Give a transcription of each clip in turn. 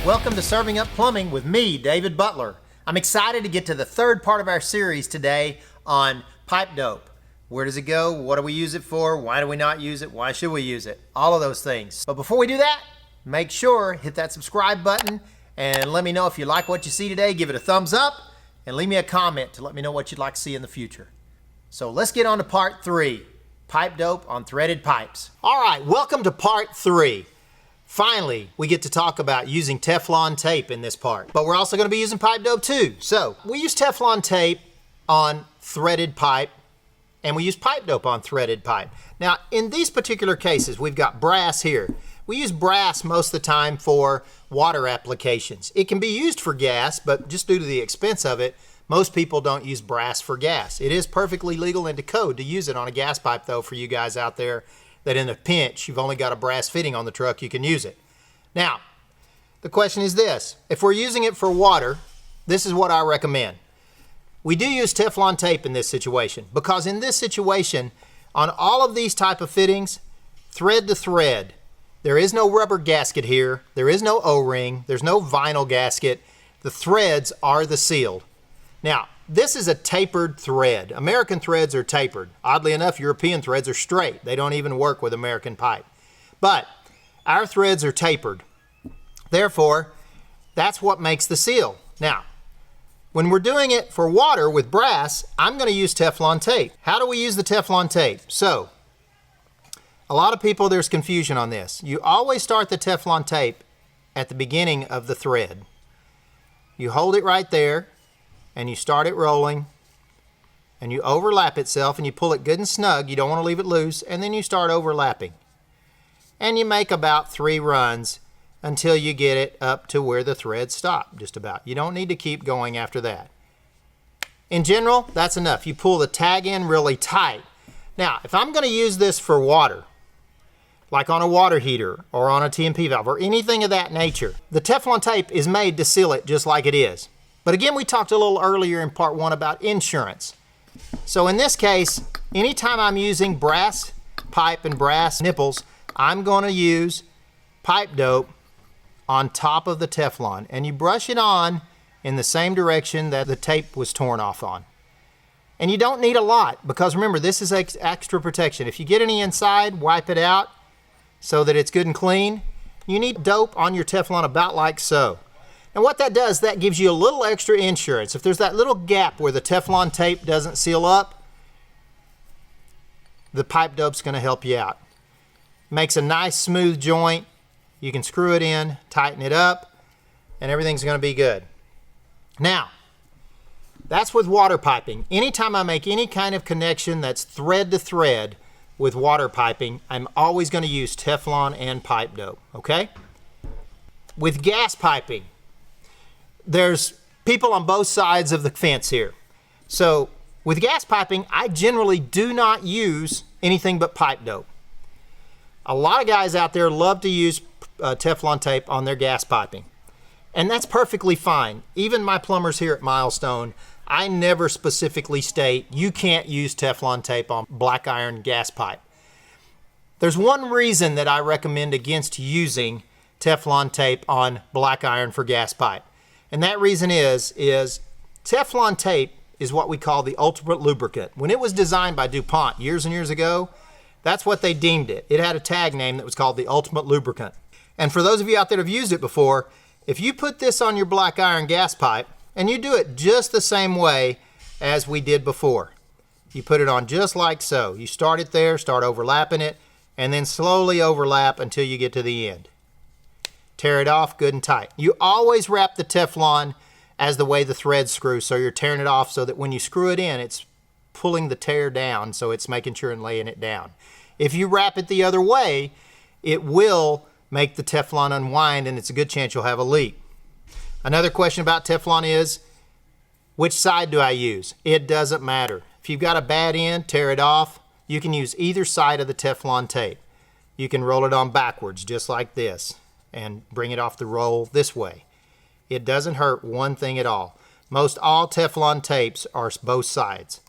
Welcome to Serving Up Plumbing with me, David Butler. I'm excited to get to the third part of our series today on pipe dope. Where does it go? What do we use it for? Why do we not use it? Why should we use it? All of those things. But before we do that, make sure hit that subscribe button and let me know if you like what you see today. Give it a thumbs up and leave me a comment to let me know what you'd like to see in the future. So let's get on to part 3, pipe dope on threaded pipes. All right, welcome to part 3. Finally, we get to talk about using Teflon tape in this part, but we're also going to be using pipe dope too. So we use Teflon tape on threaded pipe and we use pipe dope on threaded pipe. Now, in these particular cases, we've got brass here. We use brass most of the time for water applications. It can be used for gas, but just due to the expense of it, most people don't use brass for gas. It is perfectly legal and to code to use it on a gas pipe though, for you guys out there that in a pinch, you've only got a brass fitting on the truck, you can use it. Now, the question is this. If we're using it for water, this is what I recommend. We do use Teflon tape in this situation because in this situation, on all of these type of fittings, thread to thread, there is no rubber gasket here, there is no O-ring, there's no vinyl gasket. The threads are the sealed. Now, this is a tapered thread. American threads are tapered. Oddly enough, European threads are straight. They don't even work with American pipe. But our threads are tapered. Therefore, that's what makes the seal. Now, when we're doing it for water with brass, I'm going to use Teflon tape. How do we use the Teflon tape? So, a lot of people, there's confusion on this. You always start the Teflon tape at the beginning of the thread. You hold it right there, and you start it rolling, and you overlap itself, and you pull it good and snug. You don't want to leave it loose, and then you start overlapping. And you make about 3 runs until you get it up to where the threads stop, just about. You don't need to keep going after that. In general, that's enough. You pull the tag in really tight. Now, if I'm going to use this for water, like on a water heater or on a TMP valve or anything of that nature, the Teflon tape is made to seal it just like it is. But again, we talked a little earlier in part 1 about insurance. So in this case, anytime I'm using brass pipe and brass nipples, I'm going to use pipe dope on top of the Teflon. And you brush it on in the same direction that the tape was torn off on. And you don't need a lot because remember, this is extra protection. If you get any inside, wipe it out so that it's good and clean. You need dope on your Teflon about like so. And what that does, that gives you a little extra insurance. If there's that little gap where the Teflon tape doesn't seal up, the pipe dope's going to help you out. Makes a nice smooth joint. You can screw it in, tighten it up, and everything's going to be good. Now, that's with water piping. Anytime I make any kind of connection that's thread to thread with water piping, I'm always going to use Teflon and pipe dope, okay? With gas piping, there's people on both sides of the fence here. So with gas piping, I generally do not use anything but pipe dope. A lot of guys out there love to use Teflon tape on their gas piping. And that's perfectly fine. Even my plumbers here at Milestone, I never specifically state you can't use Teflon tape on black iron gas pipe. There's one reason that I recommend against using Teflon tape on black iron for gas pipe. And that reason is Teflon tape is what we call the ultimate lubricant. When it was designed by DuPont years and years ago, that's what they deemed it. It had a tag name that was called the ultimate lubricant. And for those of you out there that have used it before, if you put this on your black iron gas pipe, and you do it just the same way as we did before. You put it on just like so. You start it there, start overlapping it, and then slowly overlap until you get to the end. Tear it off good and tight. You always wrap the Teflon as the way the threads screw, so you're tearing it off so that when you screw it in, it's pulling the tear down, so it's making sure and laying it down. If you wrap it the other way, it will make the Teflon unwind and it's a good chance you'll have a leak. Another question about Teflon is, which side do I use? It doesn't matter. If you've got a bad end, tear it off. You can use either side of the Teflon tape. You can roll it on backwards just like this and bring it off the roll this way. It doesn't hurt one thing at all. Most all Teflon tapes are both sides.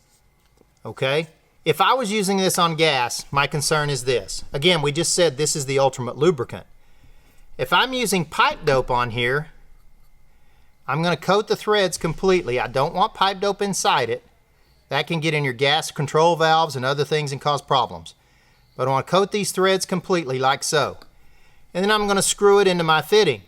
Okay? If I was using this on gas, my concern is this. Again, we just said this is the ultimate lubricant. If I'm using pipe dope on here, I'm going to coat the threads completely. I don't want pipe dope inside it. That can get in your gas control valves and other things and cause problems. But I want to coat these threads completely like so. And then I'm going to screw it into my fitting.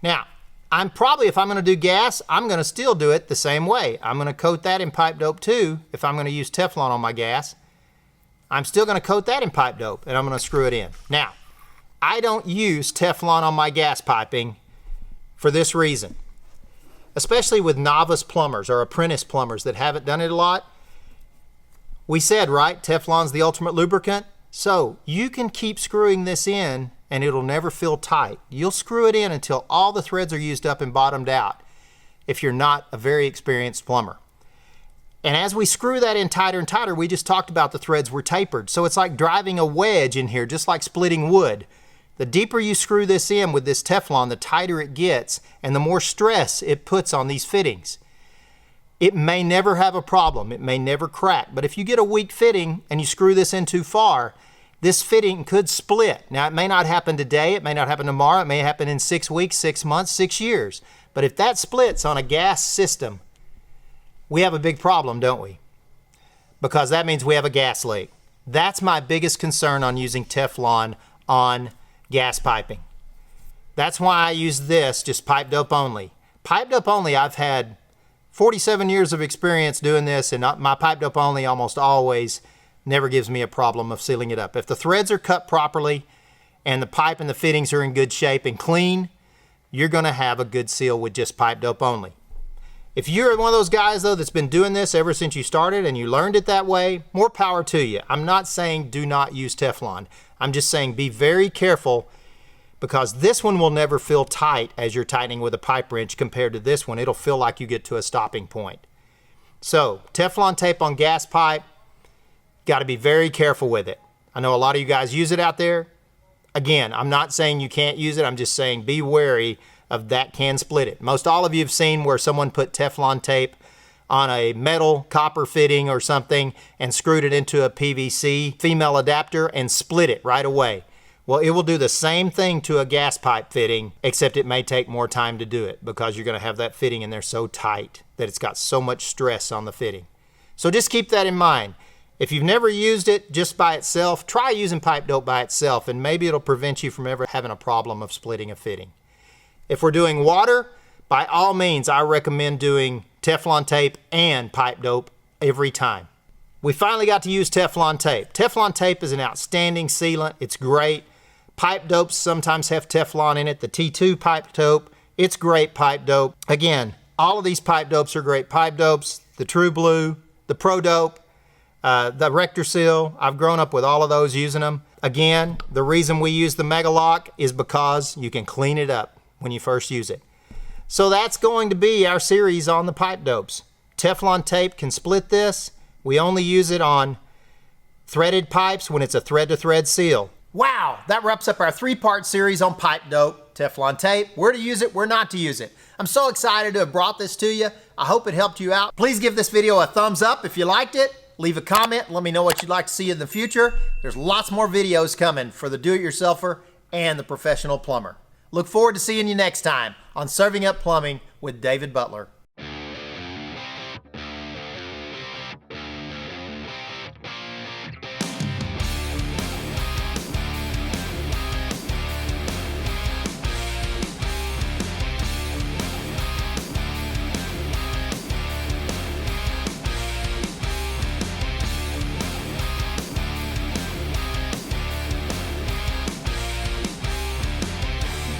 Now, if I'm going to do gas, I'm going to still do it the same way. I'm going to coat that in pipe dope too. If I'm going to use Teflon on my gas, I'm still going to coat that in pipe dope, and I'm going to screw it in. Now, I don't use Teflon on my gas piping for this reason. Especially with novice plumbers or apprentice plumbers that haven't done it a lot. We said, right, Teflon's the ultimate lubricant. So you can keep screwing this in and it'll never feel tight. You'll screw it in until all the threads are used up and bottomed out if you're not a very experienced plumber. And as we screw that in tighter and tighter, we just talked about the threads were tapered. So it's like driving a wedge in here, just like splitting wood. The deeper you screw this in with this Teflon, the tighter it gets and the more stress it puts on these fittings. It may never have a problem. It may never crack. But if you get a weak fitting and you screw this in too far, this fitting could split. Now, it may not happen today. It may not happen tomorrow. It may happen in 6 weeks, 6 months, 6 years. But if that splits on a gas system, we have a big problem, don't we? Because that means we have a gas leak. That's my biggest concern on using Teflon on gas piping. That's why I use this, just pipe dope only. Pipe dope only, I've had 47 years of experience doing this, and my pipe dope only almost always never gives me a problem of sealing it up. If the threads are cut properly and the pipe and the fittings are in good shape and clean, you're going to have a good seal with just pipe dope only. If you're one of those guys, though, that's been doing this ever since you started and you learned it that way, more power to you. I'm not saying do not use Teflon. I'm just saying be very careful, because this one will never feel tight as you're tightening with a pipe wrench compared to this one. It'll feel like you get to a stopping point. So Teflon tape on gas pipe, got to be very careful with it. I know a lot of you guys use it out there. Again, I'm not saying you can't use it. I'm just saying be wary of that can split it. Most all of you have seen where someone put Teflon tape on a metal copper fitting or something and screwed it into a PVC female adapter and split it right away. Well, it will do the same thing to a gas pipe fitting, except it may take more time to do it because you're going to have that fitting in there so tight that it's got so much stress on the fitting. So just keep that in mind. If you've never used it just by itself, try using pipe dope by itself, and maybe it'll prevent you from ever having a problem of splitting a fitting. If we're doing water, by all means, I recommend doing Teflon tape and pipe dope every time. We finally got to use Teflon tape. Teflon tape is an outstanding sealant. It's great. Pipe dopes sometimes have Teflon in it. The T2 pipe dope, it's great pipe dope. Again, all of these pipe dopes are great pipe dopes. The True Blue, the Pro Dope, the Rector Seal. I've grown up with all of those using them. Again, the reason we use the Mega Lock is because you can clean it up when you first use it. So that's going to be our series on the pipe dopes. Teflon tape can split this. We only use it on threaded pipes when it's a thread-to-thread seal. Wow, that wraps up our 3-part series on pipe dope, Teflon tape, where to use it, where not to use it. I'm so excited to have brought this to you. I hope it helped you out. Please give this video a thumbs up if you liked it. Leave a comment, let me know what you'd like to see in the future. There's lots more videos coming for the do-it-yourselfer and the professional plumber. Look forward to seeing you next time on Serving Up Plumbing with David Butler.